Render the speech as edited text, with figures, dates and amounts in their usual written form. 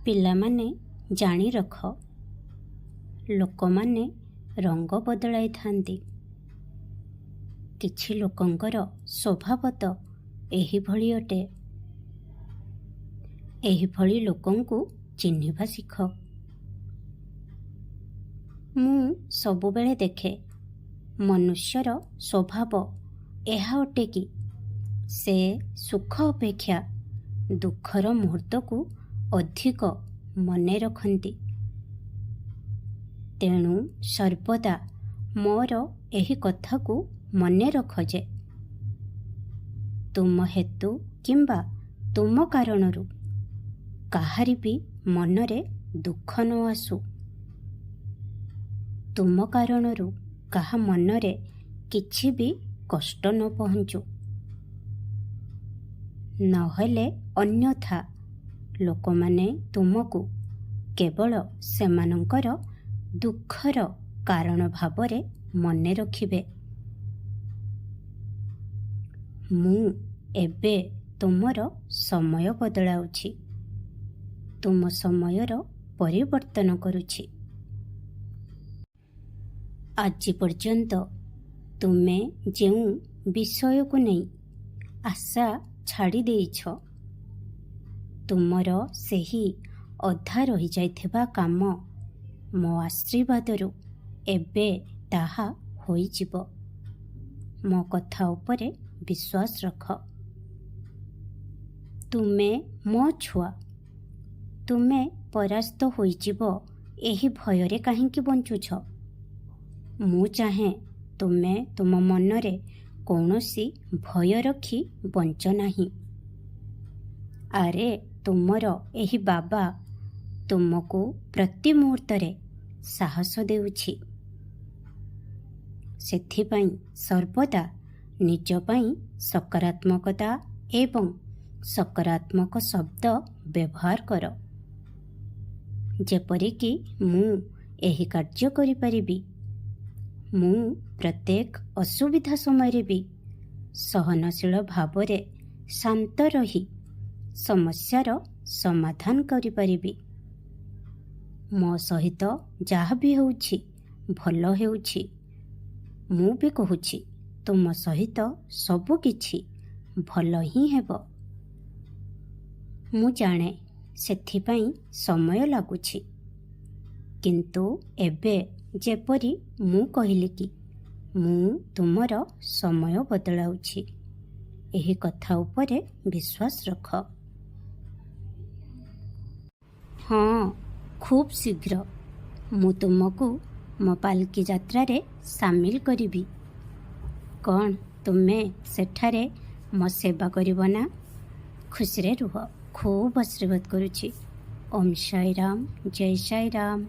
ପିଲାମାନେ ଜାଣି ରଖ, ଲୋକମାନେ ରଙ୍ଗ ବଦଳାଇଥାନ୍ତି। କିଛି ଲୋକଙ୍କର ସ୍ୱଭାବ ତ ଏହିଭଳି ଅଟେ। ଏହିଭଳି ଲୋକଙ୍କୁ ଚିହ୍ନିବା ଶିଖ। ମୁଁ ସବୁବେଳେ ଦେଖେ, ମନୁଷ୍ୟର ସ୍ୱଭାବ ଏହା ଅଟେ କି ସେ ସୁଖ ଅପେକ୍ଷା ଦୁଃଖର ମୁହୂର୍ତ୍ତକୁ ଅଧିକ ମନେ ରଖନ୍ତି। ତେଣୁ ସର୍ବଦା ମୋର ଏହି କଥାକୁ ମନେ ରଖ ଯେ ତୁମ ହେତୁ କିମ୍ବା ତୁମ କାରଣରୁ କାହାରି ବି ମନରେ ଦୁଃଖ ନ ଆସୁ। ତୁମ କାରଣରୁ କାହା ମନରେ କିଛି ବି କଷ୍ଟ ନ ପହଞ୍ଚୁ। ନହେଲେ ଅନ୍ୟଥା ଲୋକମାନେ ତୁମକୁ କେବଳ ସେମାନଙ୍କର ଦୁଃଖର କାରଣ ଭାବରେ ମନେ ରଖିବେ। ମୁଁ ଏବେ ତୁମର ସମୟ ବଦଳାଉଛି, ତୁମ ସମୟର ପରିବର୍ତ୍ତନ କରୁଛି। ଆଜି ପର୍ଯ୍ୟନ୍ତ ତୁମେ ଯେଉଁ ବିଷୟକୁ ନେଇ ଆଶା ଛାଡ଼ି ଦେଇଛ, ତୁମର ସେହି ଅଧା ରହିଯାଇଥିବା କାମ ମୋ ଆଶୀର୍ବାଦରୁ ଏବେ ତାହା ହୋଇଯିବ। ମୋ କଥା ଉପରେ ବିଶ୍ୱାସ ରଖ। ତୁମେ ମୋ ଛୁଆ, ତୁମେ ପରାସ୍ତ ହୋଇଯିବ ଏହି ଭୟରେ କାହିଁକି ବଞ୍ଚୁଛ? ମୁଁ ଚାହେଁ ତୁମେ ତୁମ ମନରେ କୌଣସି ଭୟ ରଖି ବଞ୍ଚ ନାହିଁ। ଆରେ ତୁମର ଏହି ବାବା ତୁମକୁ ପ୍ରତି ମୁହୂର୍ତ୍ତରେ ସାହସ ଦେଉଛି। ସେଥିପାଇଁ ସର୍ବଦା ନିଜ ପାଇଁ ସକାରାତ୍ମକତା ଏବଂ ସକାରାତ୍ମକ ଶବ୍ଦ ବ୍ୟବହାର କର। ଯେପରିକି ମୁଁ ଏହି କାର୍ଯ୍ୟ କରିପାରିବି। ମୁଁ ପ୍ରତ୍ୟେକ ଅସୁବିଧା ସମୟରେ ବି ସହନଶୀଳ ଭାବରେ ଶାନ୍ତ ରହି ସମସ୍ୟାର ସମାଧାନ କରିପାରିବି। ମୋ ସହିତ ଯାହା ବି ହେଉଛି ଭଲ ହେଉଛି। ମୁଁ ବି କହୁଛି ତୁମ ସହିତ ସବୁ କିଛି ଭଲ ହିଁ ହେବ। ମୁଁ ଜାଣେ ସେଥିପାଇଁ ସମୟ ଲାଗୁଛି, କିନ୍ତୁ ଏବେ ଯେପରି ମୁଁ କହିଲି କି ମୁଁ ତୁମର ସମୟ ବଦଳାଉଛି, ଏହି କଥା ଉପରେ ବିଶ୍ୱାସ ରଖ। ହଁ, ଖୁବ୍ ଶୀଘ୍ର ମୁଁ ତୁମକୁ ମୋ ପାଲକି ଯାତ୍ରାରେ ସାମିଲ କରିବି। କ'ଣ ତୁମେ ସେଠାରେ ମୋ ସେବା କରିବ ନା? ଖୁସିରେ ରୁହ। ଖୁବ୍ ଆଶୀର୍ବାଦ କରୁଛି। ଓମ୍ ସାଇ ରାମ, ଜୟ ସାଇ ରାମ।